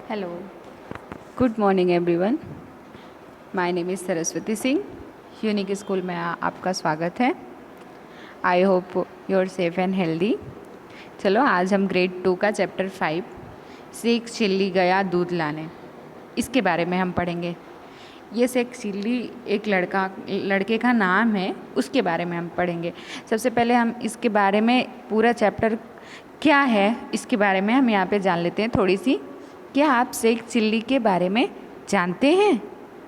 Hello. Good morning everyone. My name is Saraswati Singh. Unique school में आपका स्वागत है. I hope you are safe and healthy. चलो आज हम ग्रेड 2 का चैप्टर 5 शेख चिल्ली गया दूध लाने, इसके बारे में हम पढ़ेंगे. ये शेख चिल्ली एक लड़के का नाम है, उसके बारे में हम पढ़ेंगे. सबसे पहले हम इसके बारे में पूरा चैप्टर क्या है इसके बारे में हम यहाँ पे जान लेते हैं थोड़ी सी. क्या आप शेख चिल्ली के बारे में जानते हैं?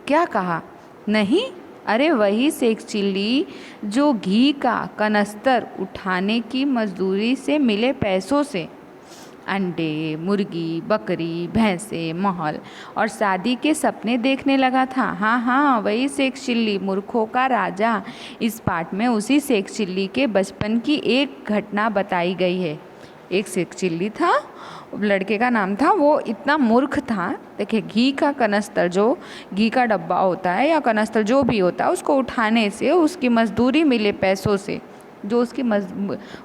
क्या कहा? नहीं? अरे वही शेख चिल्ली जो घी का कनस्तर उठाने की मजदूरी से मिले पैसों से अंडे, मुर्गी, बकरी, भैंसे, महल और शादी के सपने देखने लगा था. हाँ हाँ, वही शेख चिल्ली, मूर्खों का राजा. इस पाठ में उसी शेख चिल्ली के बचपन की एक घटना बताई गई है. एक शेख चिल्ली था, लड़के का नाम था, वो इतना मूर्ख था. देखिए, घी का कनस्तर, जो घी का डब्बा होता है या कनस्तर जो भी होता है, उसको उठाने से उसकी मजदूरी मिले पैसों से, जो उसकी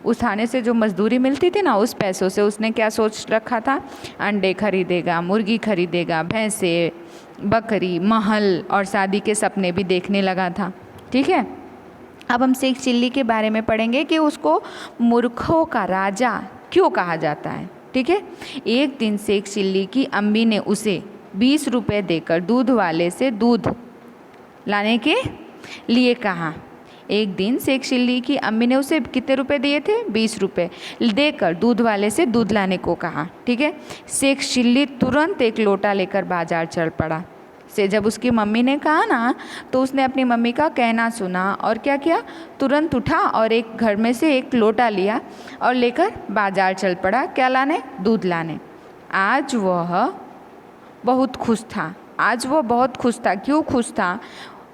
उठाने से जो मजदूरी मिलती थी ना, उस पैसों से उसने क्या सोच रखा था? अंडे खरीदेगा, मुर्गी खरीदेगा, भैंसे, बकरी, महल और शादी के सपने भी देखने लगा था. ठीक है, अब हम शेख चिल्ली के बारे में पढ़ेंगे कि उसको मूर्खों का राजा क्यों कहा जाता है. ठीक है, एक दिन शेख चिल्ली की अम्मी ने उसे 20 रुपये देकर दूध वाले से दूध लाने के लिए कहा. एक दिन शेख चिल्ली की अम्मी ने उसे कितने रुपए दिए थे? 20 रुपये देकर दूध वाले से दूध लाने को कहा. ठीक है, शेख चिल्ली तुरंत एक लोटा लेकर बाजार चल पड़ा. से जब उसकी मम्मी ने कहा ना, तो उसने अपनी मम्मी का कहना सुना और क्या किया? तुरंत उठा और एक घर में से एक लोटा लिया और लेकर बाजार चल पड़ा. क्या लाने? दूध लाने. आज वह बहुत खुश था. आज वो बहुत खुश था. क्यों खुश था?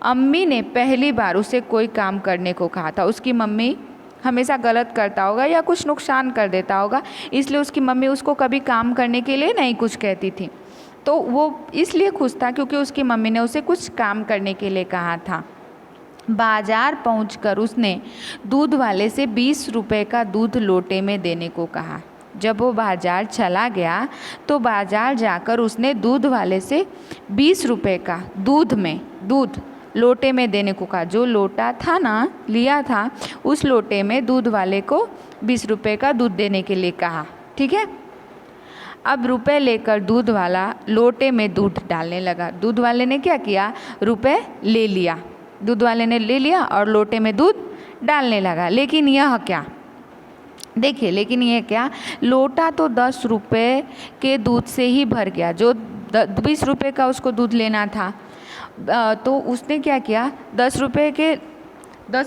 अम्मी ने पहली बार उसे कोई काम करने को कहा था. उसकी मम्मी हमेशा गलत करता होगा या कुछ नुकसान कर देता होगा, इसलिए उसकी मम्मी उसको कभी काम करने के लिए नहीं कुछ कहती थी. तो वो इसलिए खुश था क्योंकि उसकी मम्मी ने उसे कुछ काम करने के लिए कहा था. बाजार पहुंचकर उसने दूध वाले से 20 रुपये का दूध लोटे में देने को कहा. जब वो बाजार चला गया तो बाजार जाकर उसने दूध वाले से 20 रुपये का दूध लोटे में देने को कहा. जो लोटा था ना, लिया था, उस लोटे में दूध वाले को 20 रुपये का दूध देने के लिए कहा. ठीक है, अब रुपए लेकर दूध वाला लोटे में दूध डालने लगा. दूध वाले ने क्या किया? रुपए ले लिया. दूध वाले ने ले लिया और लोटे में दूध डालने लगा. लेकिन यह क्या? देखिए, लेकिन यह क्या? लोटा तो 10 रुपये के दूध से ही भर गया. जो 20 रुपये का उसको दूध लेना था, तो उसने क्या किया? 10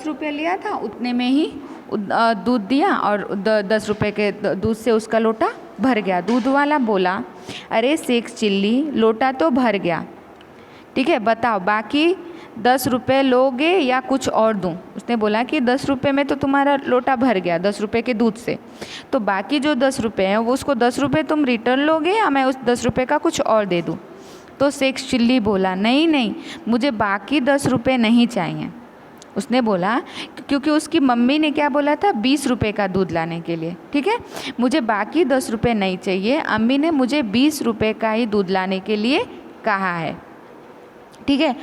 रुपये लिया था, उतने में ही दूध दिया और 10 रुपये के दूध से उसका लोटा भर गया. दूध वाला बोला, अरे शेख चिल्ली, लोटा तो भर गया. ठीक है, बताओ बाकी 10 रुपये लोगे या कुछ और दूँ? उसने बोला कि 10 रुपये में तो तुम्हारा लोटा भर गया 10 रुपये के दूध से, तो बाकी जो 10 रुपये हैं वो उसको 10 रुपये तुम रिटर्न लोगे या मैं उस 10 रुपये का कुछ और दे दूँ? तो शेख चिल्ली बोला, नहीं, मुझे बाकी 10 रुपये नहीं चाहिए. उसने बोला क्योंकि उसकी मम्मी ने क्या बोला था? 20 रुपये का दूध लाने के लिए. ठीक है, मुझे बाकी 10 रुपये नहीं चाहिए, अम्मी ने मुझे 20 रुपये का ही दूध लाने के लिए कहा है. ठीक है,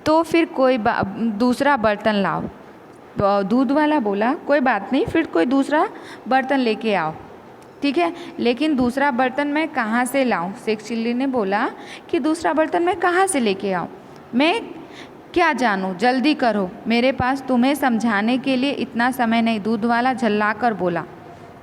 तो फिर कोई दूसरा बर्तन लाओ. दूध वाला बोला, कोई बात नहीं, फिर कोई दूसरा बर्तन लेके आओ. ठीक है, लेकिन दूसरा बर्तन मैं कहाँ से लाऊं? शेख चिल्ली ने बोला कि दूसरा बर्तन मैं कहाँ से लेके आऊँ? मैं क्या जानूँ, जल्दी करो, मेरे पास तुम्हें समझाने के लिए इतना समय नहीं. दूध वाला झल्ला कर बोला.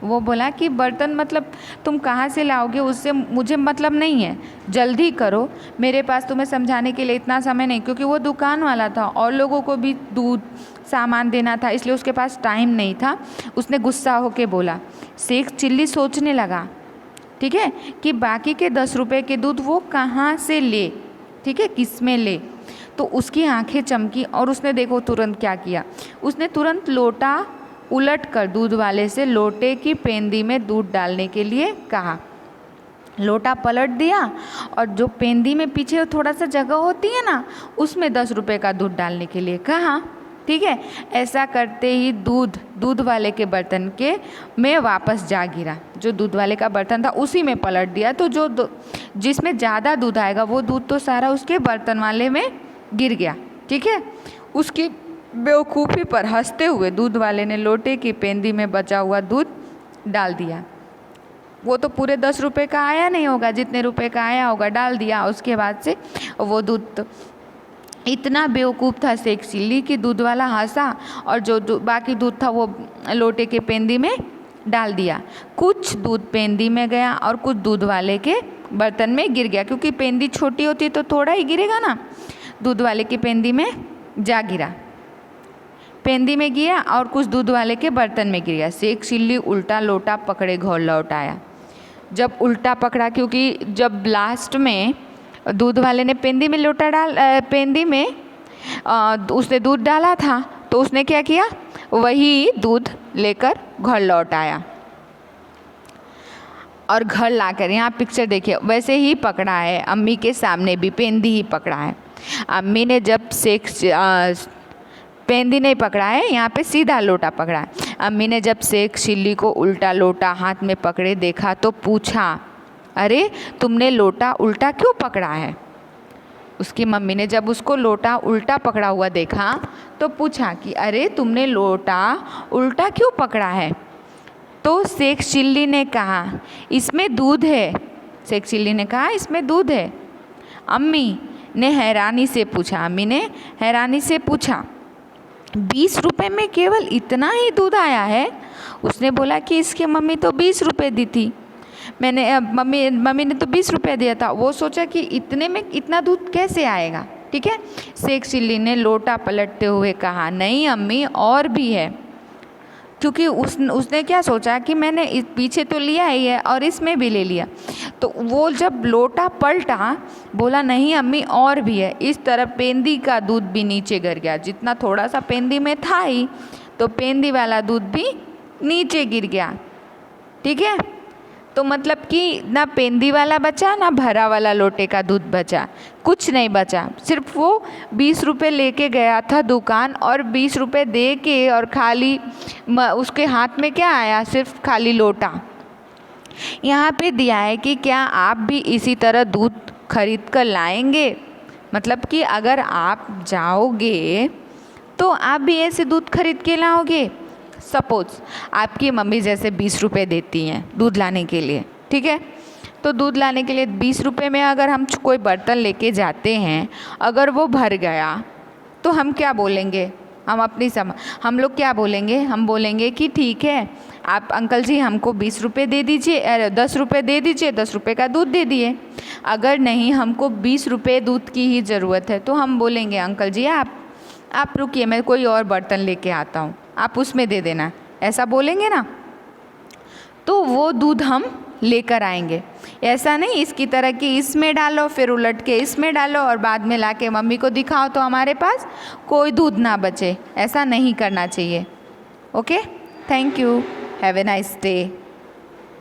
वो बोला कि बर्तन मतलब तुम कहाँ से लाओगे उससे मुझे मतलब नहीं है, जल्दी करो, मेरे पास तुम्हें समझाने के लिए इतना समय नहीं. क्योंकि वो दुकान वाला था और लोगों को भी दूध सामान देना था, इसलिए उसके पास टाइम नहीं था. उसने गुस्सा होकर बोला. शेख चिल्ली सोचने लगा, ठीक है, कि बाकी के 10 रुपये के दूध वो कहाँ से ले. ठीक है, किस में ले. तो उसकी आंखें चमकी और उसने देखो तुरंत क्या किया. उसने तुरंत लोटा उलट कर दूध वाले से लोटे की पेंदी में दूध डालने के लिए कहा. लोटा पलट दिया और जो पेंदी में पीछे थोड़ा सा जगह होती है ना, उसमें 10 रुपये का दूध डालने के लिए कहा. ठीक है। ऐसा करते ही दूध वाले के बर्तन के में वापस जा गिरा। जो दूध वाले का बर्तन था उसी में पलट दिया, तो जिसमें ज़्यादा दूध आएगा वो दूध तो सारा उसके बर्तन वाले में गिर गया। ठीक है। उसकी बेवकूफ़ी पर हंसते हुए दूध वाले ने लोटे की पेंदी में बचा हुआ दूध डाल दिया। वो तो पूरे 10 रुपये का आया नहीं होगा, जितने रुपए का आया होगा डाल दिया। उसके बाद से वो दूध इतना बेवकूफ़ था शेख चिल्ली कि दूध वाला हंसा और जो बाकी दूध था वो लोटे के पेंदी में डाल दिया। कुछ दूध पेंदी में गया और कुछ दूध वाले के बर्तन में गिर गया, क्योंकि पेंदी छोटी होती तो थोड़ा ही गिरेगा ना। दूध वाले की पेंदी में जा गिरा, पेंदी में गिरा और कुछ दूध वाले के बर्तन में गिर गया। शेख चिल्ली उल्टा लोटा पकड़े घर लौट आया। जब उल्टा पकड़ा, क्योंकि जब लास्ट में दूध वाले ने पेंदी में पेंदी में उसने दूध डाला था, तो उसने क्या किया, वही दूध लेकर घर लौट आया और घर लाकर यहाँ पिक्चर देखिए वैसे ही पकड़ा है। अम्मी के सामने भी पेंदी ही पकड़ा है। अम्मी ने जब पेंदी नहीं पकड़ा है, यहाँ पे सीधा लोटा पकड़ा है। अम्मी ने जब शेख चिल्ली को उल्टा लोटा हाथ में पकड़े देखा तो पूछा, अरे तुमने लोटा उल्टा क्यों पकड़ा है? उसकी मम्मी ने जब उसको लोटा उल्टा पकड़ा हुआ देखा तो पूछा कि अरे तुमने लोटा उल्टा क्यों पकड़ा है? तो शेख चिल्ली ने कहा इसमें दूध है। शेख चिल्ली ने कहा इसमें दूध है। अम्मी ने हैरानी से पूछा 20 रुपये में केवल इतना ही दूध आया है? उसने बोला कि इसकी मम्मी तो 20 रुपये दी थी, मम्मी ने तो 20 रुपये दिया था। वो सोचा कि इतने में इतना दूध कैसे आएगा। ठीक है। शेख चिल्ली ने लोटा पलटते हुए कहा, नहीं अम्मी और भी है, क्योंकि उसने क्या सोचा कि मैंने इस पीछे तो लिया ही है और इसमें भी ले लिया। तो वो जब लोटा पलटा बोला, नहीं अम्मी और भी है। इस तरह पेंदी का दूध भी नीचे गिर गया। जितना थोड़ा सा पेंदी में था ही, तो पेंदी वाला दूध भी नीचे गिर गया। ठीक है। तो मतलब कि ना पेंदी वाला बचा ना भरा वाला लोटे का दूध बचा, कुछ नहीं बचा। सिर्फ वो 20 रुपये लेके गया था दुकान और 20 रुपये दे के और खाली उसके हाथ में क्या आया, सिर्फ खाली लोटा। यहाँ पे दिया है कि क्या आप भी इसी तरह दूध खरीद कर लाएंगे? मतलब कि अगर आप जाओगे तो आप भी ऐसे दूध खरीद के लाओगे। सपोज़ आपकी मम्मी जैसे 20 रुपये देती हैं दूध लाने के लिए। ठीक है। तो दूध लाने के लिए 20 रुपये में अगर हम कोई बर्तन लेके जाते हैं, अगर वो भर गया तो हम क्या बोलेंगे? हम लोग क्या बोलेंगे? हम बोलेंगे कि ठीक है आप अंकल जी हमको 20 रुपये दे दीजिए, 10 रुपये दे दीजिए, 10 रुपये का दूध दे दिए। अगर नहीं हमको 20 रुपये दूध की ही ज़रूरत है तो हम बोलेंगे अंकल जी आप रुकिए, मैं कोई और बर्तन लेके आता हूँ, आप उसमें दे देना, ऐसा बोलेंगे ना। तो वो दूध हम लेकर आएंगे। ऐसा नहीं इसकी तरह कि इसमें डालो फिर उलट के इसमें डालो और बाद में लाके मम्मी को दिखाओ तो हमारे पास कोई दूध ना बचे। ऐसा नहीं करना चाहिए। Okay, thank you, have a nice day.